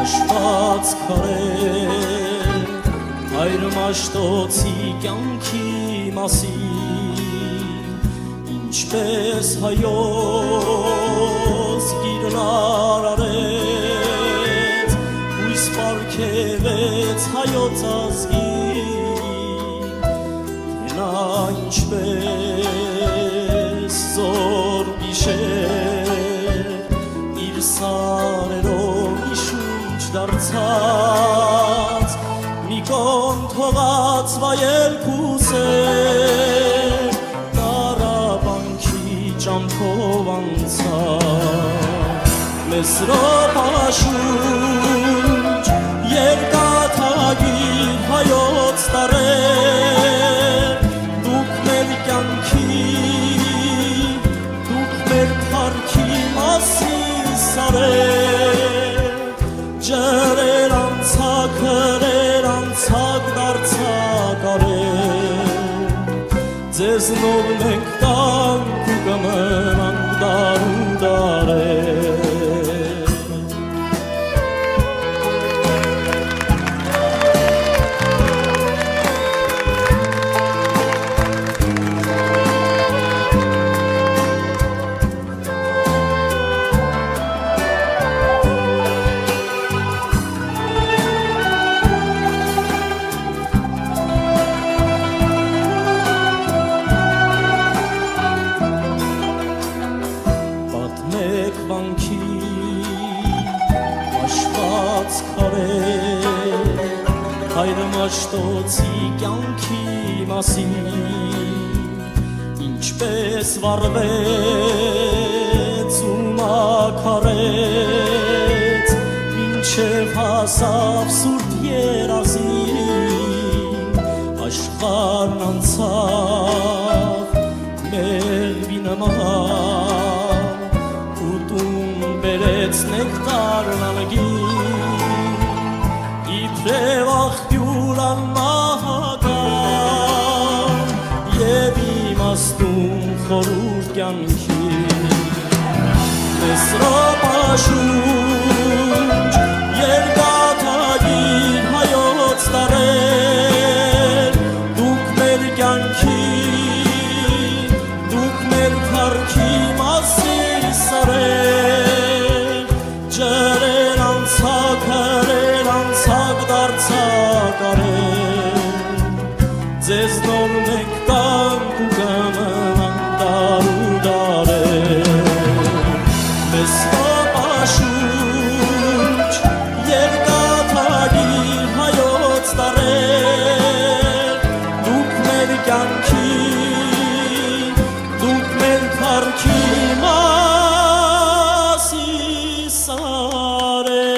Հաշված քարեր հայր մաշտոցի կյանքի մասին ինչպես հայոց գիրն արարեց հույս պարգևեց հայոց ազգին նա ինչպես զոր գիշեր իր սարերով իշունչ դարձած մի կողմ թողած վայել քուսեր տարաբանքի ճամփով անցած մեսրոպ աշունչ երկաթագիր հայոց տարեր դուք մեր կյանքի դուք մեր թարքի մասին սարեր ջրեր անցակ հրեր անցակ դարձակ արեր ձեզնով մենք տանք ու կմնանք դար ու դարեր հայր մաշտոցի կյանքի մասին ինչպես վառվեց ու մաքարեց մինչև հասավ սուրբ երազին աշխարհն անցավ մեղվի նման ու տուն բերեց նեկտարն ալգին իբրև աղբյուր անմահական և իմաստուն խորուրդ կյանքի մեսրոպ աշունչ երկաթագիր հայոց տարեր դուք մեր կյանքի դուք մեր թարքի մասին սարեր ջրեր անցակ հրեր անցակ դարձակ արեր ձեզնով մենք տանք ու կմնանք դար ու դարեր մեսրոպ աշունչ երկաթագիր հայոց տարեր դուք մեր կյանքի դուք մեր թարքի մասին սարեր